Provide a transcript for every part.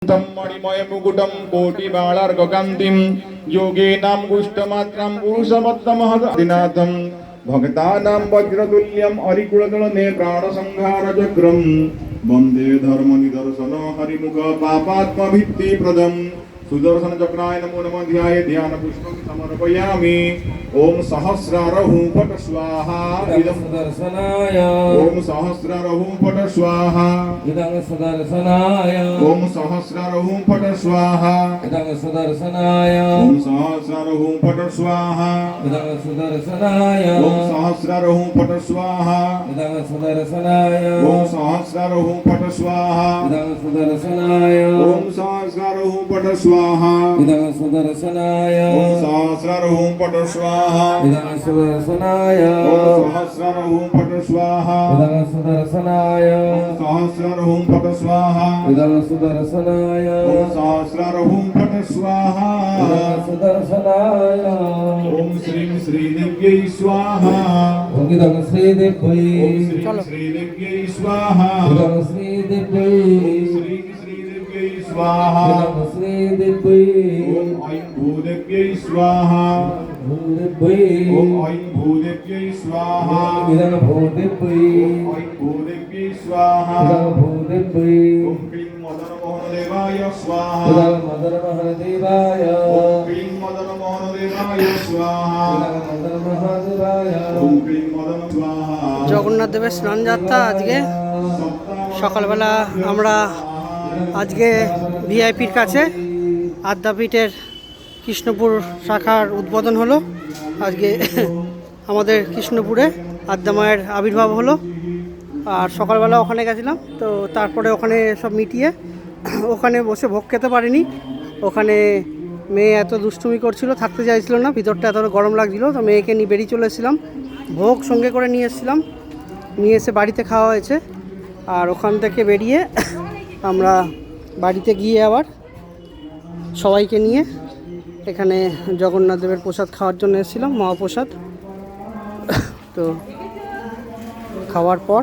मणिमयमुकुटं कोटिबालार्ककान्तिं योगेनां पुष्टमात्रं पुरुषमत्तमहदिनाथं भक्तानां वज्रतुल्यं हरिकुलदलने प्राणसंहारचक्रं वन्दे धर्मनिदर्शन हरिमुख पापात्मभित्तिप्रदम् सुदर्शन चक्राय नमो नमः ध्याय ध्यान पुष्पं समर्पयामि ओम सहस्रारहु पट स्वाहा इदं सुदर्शनाय ओम सहस्रारहु पट स्वाहा इदं सुदर्शनाय ओम सहस्रारहु पट स्वाहा इदं सुदर्शनाय ओम सहस्रारहु पट स्वाहा इदं सुदर्शनाय ओम सहस्रारहु पट स्वाहा इदं सुदर्शनाय ओम सहस्रारहु पट स्वाहा इदं सुदर्शनाय ओम सहस्रारहु पट स्वाहा इदं सुदर्शनाय ओम सहस्रारहु पट स्वाहा इदं सुदर्शनाय ओम सहस्रारहु पट स्वाहा इदं सुदर्शनाय सहस्रारहु पट स्वाहा इदं सुदर्शनाय ओम सहस्रारहु पट स्वाहा इदं सुदर्शनाय ओम श्रीं श्रीदेव्यै स्वाहा इदं श्रीदेव्यै ओम श्रीं श्रीदेव्यै स्वाहा इदं श्रीदेव्यै श्रीं श्रीदेव्यै स्वाहा इदं श्रीदेव्यै ओम ऐं भूदेव्यै स्वाहा भूदेव्यै ओम ऐं भूदेव्यै स्वाहा इदं भूदेव्यै ओम ऐं भूदेव्यै स्वाहा इदं भूदेव्यै ओम क्लीं मदनमोहनदेवाय स्वाहा इदं मदनमहादेवाय ओम क्लीं मदनमोहनदेवाय स्वाहा इदं मदनमहादेवाय ओम क्लीं मदन स्वाहा জগন্নাথ দেবের স্নান যাত্রা আজকে সকালবেলা আমরা আজকে ভিআইপির কাছে আদ্যাপীঠের কৃষ্ণপুর শাখার উদ্বোধন হলো। আজকে আমাদের কৃষ্ণপুরে আদ্যা মায়ের আবির্ভাব হলো আর সকালবেলা ওখানে গেছিলাম, তো তারপরে ওখানে সব মিটিয়ে ওখানে বসে ভোগ খেতে পারিনি। ওখানে মেয়ে এত দুষ্টুমি করছিল, থাকতে চাইছিল না, ভিতরটা এত গরম লাগছিল, তো মেয়েকে নিয়ে বেরিয়ে চলে এসেছিলাম। ভোগ সঙ্গে করে নিয়ে এসেছিলাম, নিয়ে এসে বাড়িতে খাওয়া হয়েছে। আর ওখান থেকে বেরিয়ে আমরা বাড়িতে গিয়ে আবার সবাইকে নিয়ে এখানে জগন্নাথ দেবের প্রসাদ খাওয়ার জন্য এসেছিলাম, মহাপ্রসাদ। তো খাওয়ার পর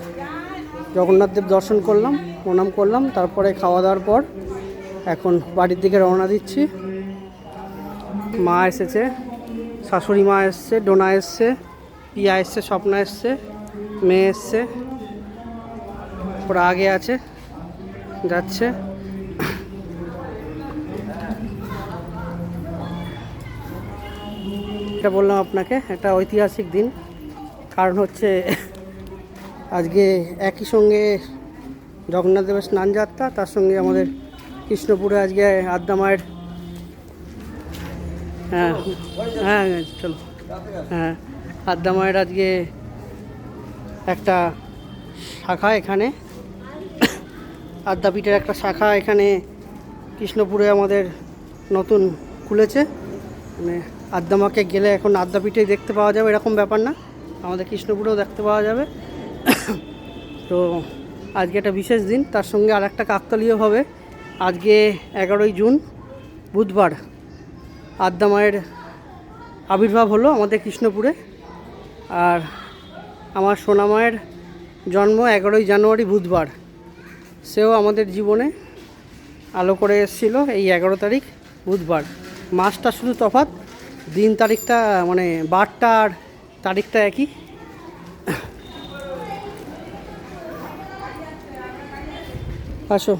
জগন্নাথ দেব দর্শন করলাম, প্রণাম করলাম, তারপরে খাওয়া দাওয়ার পর এখন বাড়ির দিকে রওনা দিচ্ছি। মা এসেছে, শাশুড়ি মা এসছে, ডোনা এসছে, পিয়া এসছে, স্বপ্না এসছে, মেয়ে এসছে, ওরা আগে আছে, যাচ্ছে। এটা বললাম আপনাকে, একটা ঐতিহাসিক দিন, কারণ হচ্ছে আজকে একই সঙ্গে জগন্নাথ দেবের স্নান যাত্রা, তার সঙ্গে আমাদের কৃষ্ণপুরে আজকে আদ্যা মায়ের হ্যাঁ হ্যাঁ চলো হ্যাঁ আদ্যা মায়ের আজকে একটা শাখা, এখানে আদ্যাপীঠের একটা শাখা এখানে কৃষ্ণপুরে আমাদের নতুন খুলেছে। মানে আদ্যামাকে গেলে এখন আদ্যাপীঠেই দেখতে পাওয়া যাবে এরকম ব্যাপার না, আমাদের কৃষ্ণপুরেও দেখতে পাওয়া যাবে। তো আজকে একটা বিশেষ দিন, তার সঙ্গে আর একটা কাকতালীয়ভাবে আজকে 11ই জুন বুধবার আদ্যা মায়ের আবির্ভাব হলো আমাদের কৃষ্ণপুরে। আর আমার সোনা মায়ের জন্ম 11ই জানুয়ারি বুধবার, সেও আমাদের জীবনে আলো করে এসেছিল এই 11 তারিখ বুধবার। মাসটা শুধু তফাৎ, দিন তারিখটা মানে বারটা আর তারিখটা একই। আসো,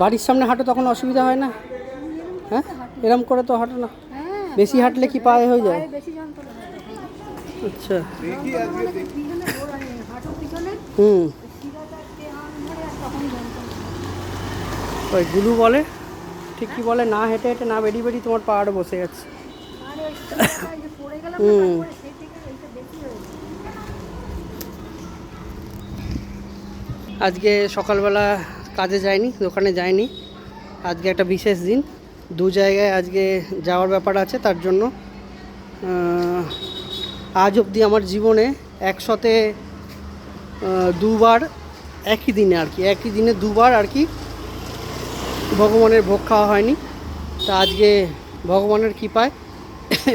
বাড়ির সামনে হাঁটো, তখন অসুবিধা হয় না। হ্যাঁ, এরম করে তো হাঁটো না, বেশি হাঁটলে কি পায়ে হয়ে যায়? আচ্ছা, ওই গুলু বলে, ঠিক কি বলে, না হেঁটে হেঁটে না বেরিয়ে বেরিয়ে তোমার পাহাড়ে বসে গেছে। আজকে সকালবেলা কাজে যায়নি, দোকানে যায়নি, আজকে একটা বিশেষ দিন, দু জায়গায় আজকে যাওয়ার ব্যাপার আছে। তার জন্য আজ অবধি আমার জীবনে একসাথে দুবার একই দিনে আর কি, একই দিনে দুবার আর কি ভগবানের ভোগ খাওয়া হয়নি। তা আজকে ভগবানের কৃপায়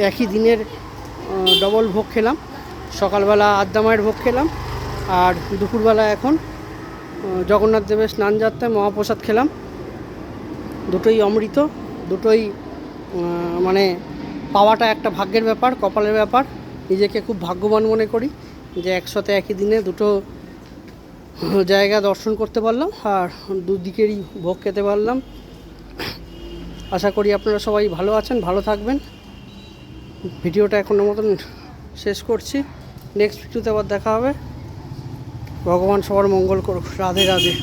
একই দিনের ডবল ভোগ খেলাম। সকালবেলা আদ্যা মায়ের ভোগ খেলাম, আর দুপুরবেলা এখন জগন্নাথ দেবের স্নান যাত্রায় মহাপ্রসাদ খেলাম। দুটোই অমৃত, দুটোই মানে পাওয়াটা একটা ভাগ্যের ব্যাপার, কপালের ব্যাপার। নিজেকে খুব ভাগ্যবান মনে করি যে একসাথে একই দিনে দুটো জায়গা দর্শন করতে পারলাম আর দুদিকেরই ভোগ খেতে পারলাম। আশা করি আপনারা সবাই ভালো আছেন, ভালো থাকবেন। ভিডিওটা এখনের মতন শেষ করছি। নেক্সট ভিডিওতে আবার দেখা হবে। ভগবান সবার মঙ্গল করুক। রাধে রাধে।